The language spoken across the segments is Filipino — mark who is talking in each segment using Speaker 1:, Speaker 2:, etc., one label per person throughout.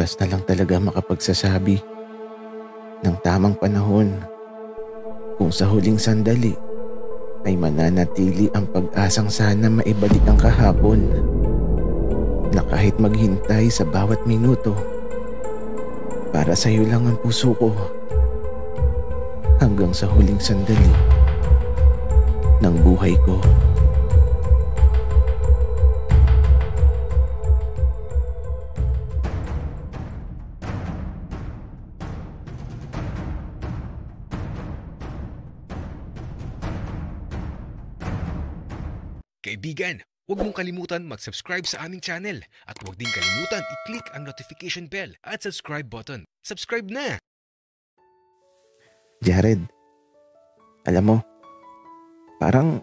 Speaker 1: oras na lang talaga makapagsasabi ng tamang panahon kung sa huling sandali ay mananatili ang pag-asang sana maibalik ang kahapon na kahit maghintay sa bawat minuto, para sa iyo lang ang puso ko hanggang sa huling sandali ng buhay ko.
Speaker 2: Kaibigan, huwag mong kalimutan mag-subscribe sa aming channel at huwag din kalimutan i-click ang notification bell at subscribe button. Subscribe na!
Speaker 1: Jared, alam mo, parang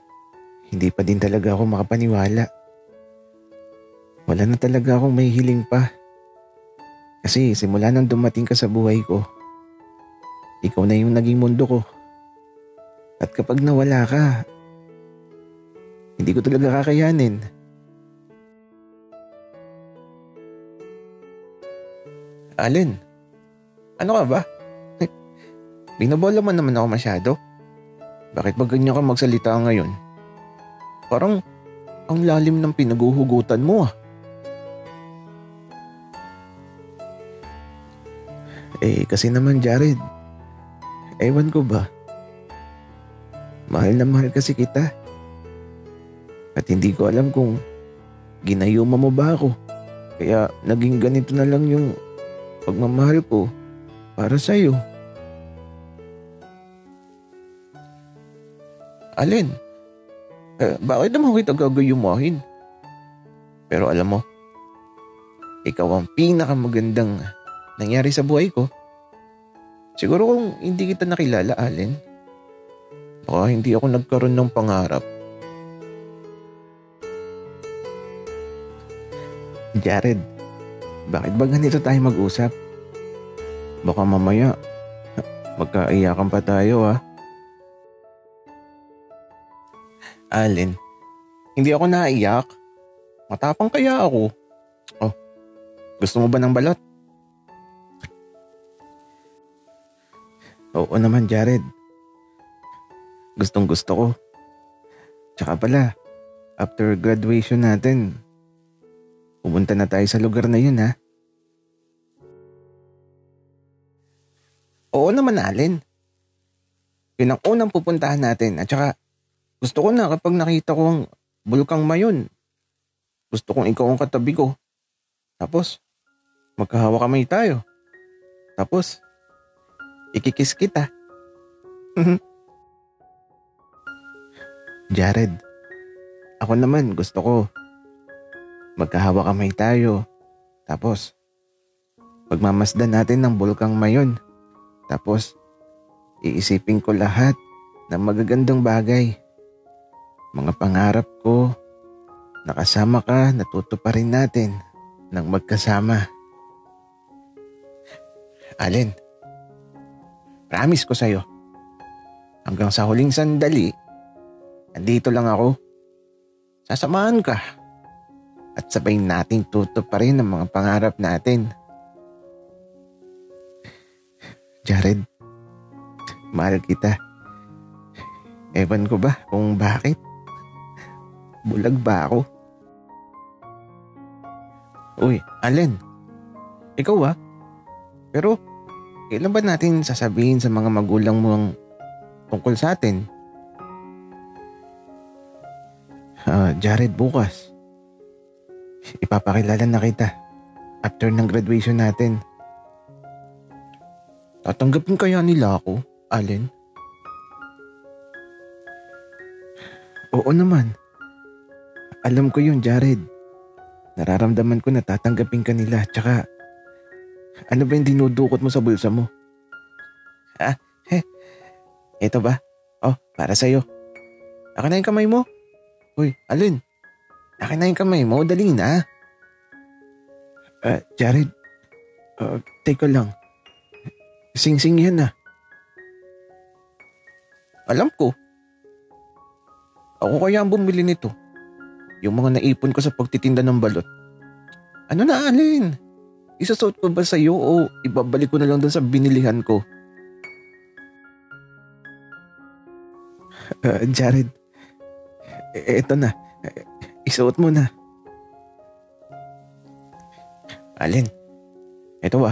Speaker 1: hindi pa din talaga ako makapaniwala. Wala na talaga akong may hiling pa. Kasi simula nang dumating ka sa buhay ko, ikaw na yung naging mundo ko. At kapag nawala ka, hindi ko talaga kakayanin. Allen, ano ka ba? Binabola mo naman ako masyado. Bakit ba ganyan ka magsalita ngayon? Parang ang lalim ng pinaguhugutan mo ah. Kasi naman Jared, ewan ko ba? Mahal na mahal kasi kita. At hindi ko alam kung ginayuma mo ba ako. Kaya naging ganito na lang yung pagmamahal ko para sa'yo. Allen, bakit naman kita gagayumahin? Pero alam mo, ikaw ang pinakamagandang nangyari sa buhay ko. Siguro kung hindi kita nakilala, Allen, baka hindi ako nagkaroon ng pangarap. Jared, bakit ba ganito tayo mag-usap? Baka mamaya magkaiyakan pa tayo ah. Allen, hindi ako naiyak. Matapang kaya ako. Oh, gusto mo ba ng balot? Oo naman Jared. Gustong gusto ko. Tsaka pala, after graduation natin, pumunta na tayo sa lugar na yun ha. Oo naman Allen. Yun ang unang pupuntahan natin at saka gusto ko na kapag nakita ko ang Bulkang Mayon. Gusto kong ikaw ang katabi ko. Tapos magkahawa kamay tayo. Tapos ikikis kita. Jared, ako naman gusto ko magkahawa kamay tayo. Tapos pagmamasdan natin ng Bulkang Mayon. Tapos iisipin ko lahat ng magagandang bagay. Mga pangarap ko, nakasama ka, natutuparin natin ng magkasama. Allen, promise ko sa'yo, hanggang sa huling sandali, andito lang ako. Sasamahan ka at sabay nating tutuparin ang mga pangarap natin. Jared, mahal kita. Ewan ko ba kung bakit? Bulag ba ako? Uy, Allen. Ikaw Pero, kailan ba natin sasabihin sa mga magulang mo ang tungkol sa atin? Jared, bukas. Ipapakilala na kita after ng graduation natin. Tatanggapin kaya nila ako, Allen? Oo naman. Alam ko yun, Jared. Nararamdaman ko na tatanggapin ka nila. Tsaka, ano ba yung dinudukot mo sa bulsa mo? Ito ba? Oh, para sa'yo. Akin na yung kamay mo. Uy, Allen. Akin na yung kamay mo. Dali na. Jared. Teka lang. Sing-sing yan Alam ko. Ako kaya ang bumili nito. Yung mga naipon ko sa pagtitinda ng balot. Ano na, Allen? Isasuot ko ba sa'yo o ibabalik ko na lang doon sa binilihan ko? Jared, eto na. Isuot mo na. Alin, eto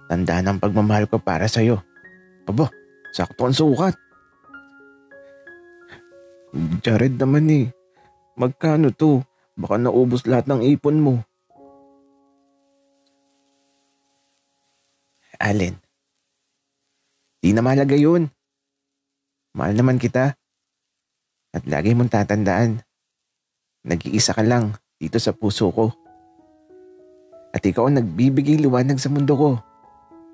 Speaker 1: tanda ng pagmamahal ko para sa'yo. Aba, sakto ang sukat. Jared naman magkano to? Baka naubos lahat ng ipon mo. Alin, di na mahalaga yun. Mahal naman kita. At lagi mong tatandaan, nag-iisa ka lang dito sa puso ko. At ikaw ang nagbibigay liwanag sa mundo ko.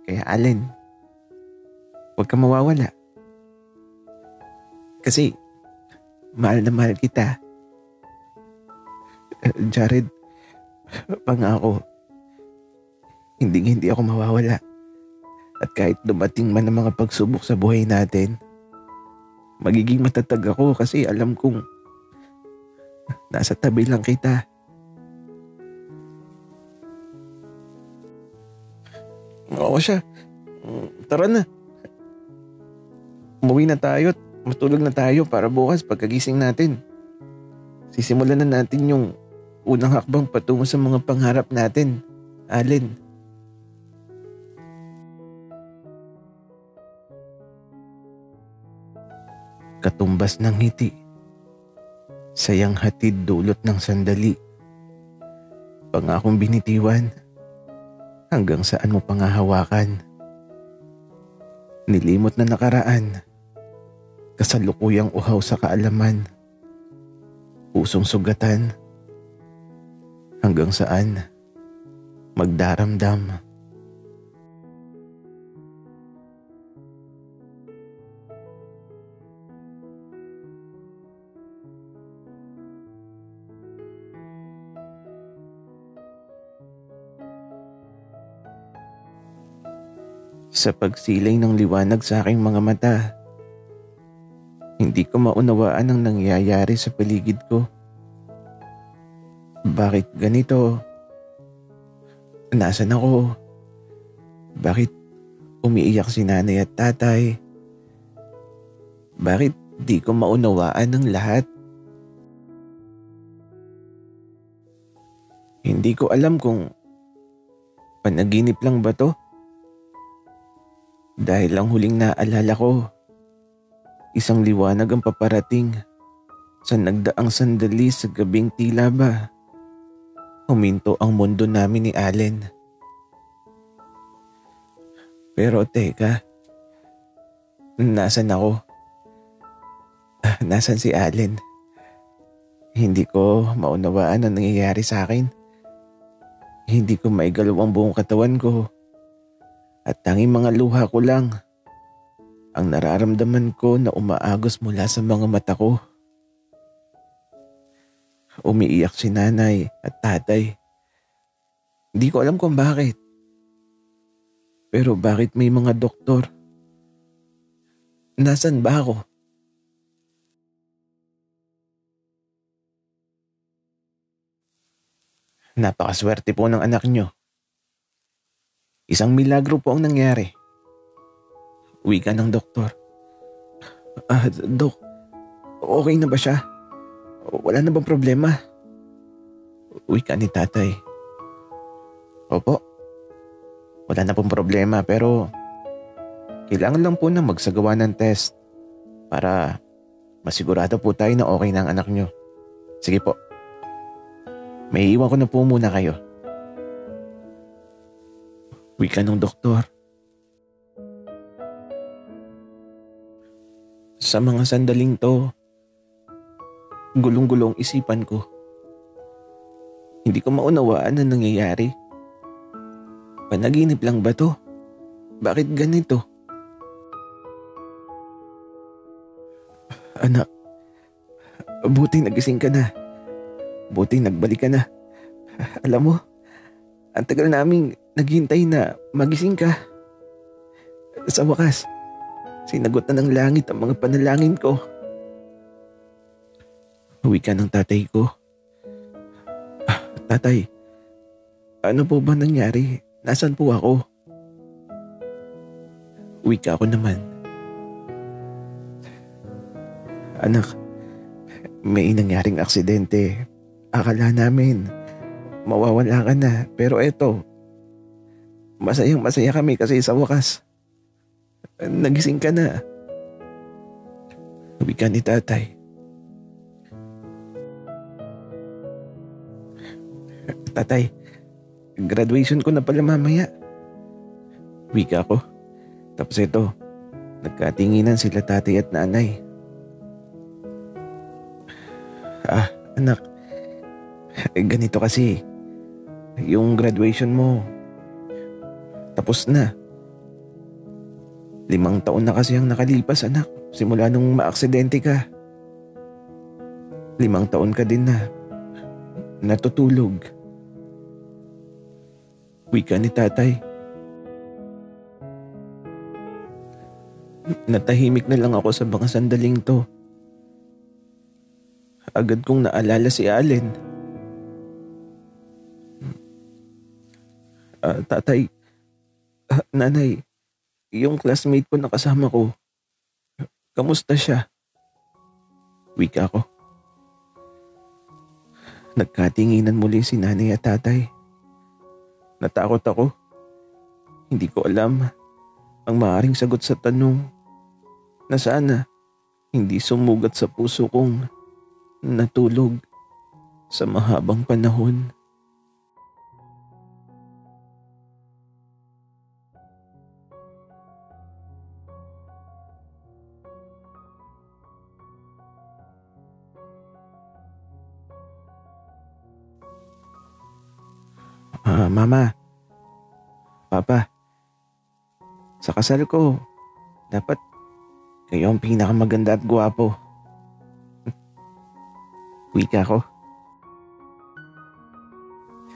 Speaker 1: Kaya Allen, huwag kang mawawala. Kasi mahal na mahal kita. Jared, pangako, hindi ako mawawala. At kahit dumating man ang mga pagsubok sa buhay natin, magiging matatag ako kasi alam kong nasa tabi lang kita. Oo siya. Tara na. Umuwi na tayo at matulog na tayo para bukas pagkagising natin. Sisimulan na natin yung unang hakbang patungo sa mga pangarap natin, Allen. Katumbas ng ngiti, sayang hatid dulot ng sandali. Pangakong binitiwan, hanggang saan mo pangahawakan. Nilimot na nakaraan, kasalukuyang uhaw sa kaalaman. Pusong sugatan, hanggang saan magdaramdam. Sa pagsilay ng liwanag sa aking mga mata, hindi ko maunawaan ang nangyayari sa paligid ko. Bakit ganito? Nasaan ako? Bakit umiiyak si nanay at tatay? Bakit di ko maunawaan ang lahat? Hindi ko alam kung panaginip lang ba to? Dahil ang huling naalala ko, isang liwanag ang paparating sa nagdaang sandali sa gabing tila ba huminto ang mundo namin ni Allen. Pero teka, nasan ako? Nasan si Allen? Hindi ko maunawaan ang nangyayari sa akin. Hindi ko maigalaw ang buong katawan ko. At tanging mga luha ko lang ang nararamdaman ko na umaagos mula sa mga mata ko. Umiiyak si nanay at tatay. Hindi ko alam kung bakit. Pero bakit may mga doktor? Nasaan ba ako? Napakaswerte po ng anak nyo. Isang milagro po ang nangyari. Wika ng doktor. Dok, okay na ba siya? Wala na bang problema? Wika ni tatay. Opo, wala na pong problema pero kailangan lang po na magsagawa ng test para masigurado po tayo na okay na ang anak nyo. Sige po, may iwan ko na po muna kayo. Wika ng doktor. Sa mga sandaling to, gulong-gulong isipan ko. Hindi ko maunawaan ang nangyayari. Panaginip lang ba to? Bakit ganito? Anak, buting nagising ka na. Buting nagbalik ka na. Alam mo, ang tagal naming naghintay na magising ka. Sa wakas, sinagot na ng langit ang mga panalangin ko. Uwi ka ng tatay ko. Tatay, Ano po ba nangyari? Nasaan po ako? Wika ko naman. Anak, may nangyaring aksidente. Akala namin mawawala ka na, pero eto, masayang masaya kami kasi sa wakas nagising ka na. Wika ni tatay. Tatay, graduation ko na pala mamaya. Wika ko. Tapos ito, nagkatinginan sila tatay at nanay. Anak, ganito kasi, yung graduation mo, tapos na. 5 taon na kasi ang nakalipas, anak, simula nung maaksidente ka. 5 taon ka din na natutulog. Wika ni tatay. Natahimik na lang ako sa mga sandaling to. Agad kong naalala si Allen. Tatay, nanay, yung classmate ko na kasama ko, kamusta siya? Wika ko. Nagkatinginan muli si nanay at tatay. Natakot ako. Hindi ko alam ang maaaring sagot sa tanong na sana hindi sumugat sa puso kong natulog sa mahabang panahon. Mama, Papa, sa kasal ko, dapat kayo ang pinakamaganda at gwapo. Wika ko.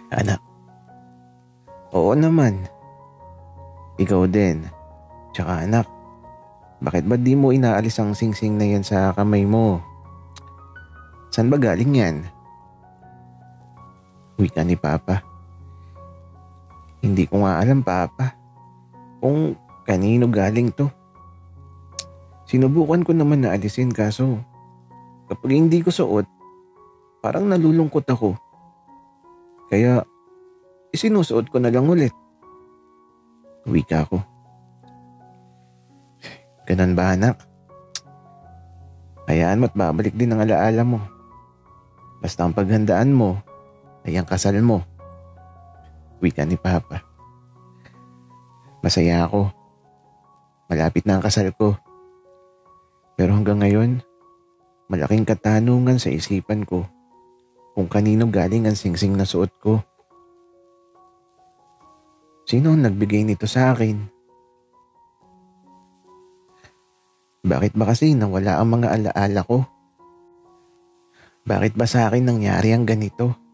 Speaker 1: Anak, oo naman. Ikaw din. Tsaka anak, bakit ba di mo inaalis ang singsing na yan sa kamay mo? Saan ba galing yan? Wika ni Papa. Hindi ko nga alam, Papa, kung kanino galing to. Sinubukan ko naman na alisin kaso kapag hindi ko suot, parang nalulungkot ako. Kaya isinusuot ko na lang ulit. Wika ko. Ganun ba, anak? Hayaan mo't babalik din ang alaala mo. Basta ang paghandaan mo ay ang kasal mo. Wika ni Papa. Masaya ako. Malapit na ang kasal ko. Pero hanggang ngayon, malaking katanungan sa isipan ko kung kanino galing ang singsing na suot ko. Sino ang nagbigay nito sa akin? Bakit ba kasi nawala ang mga alaala ko? Bakit ba sa akin nangyari ang ganito?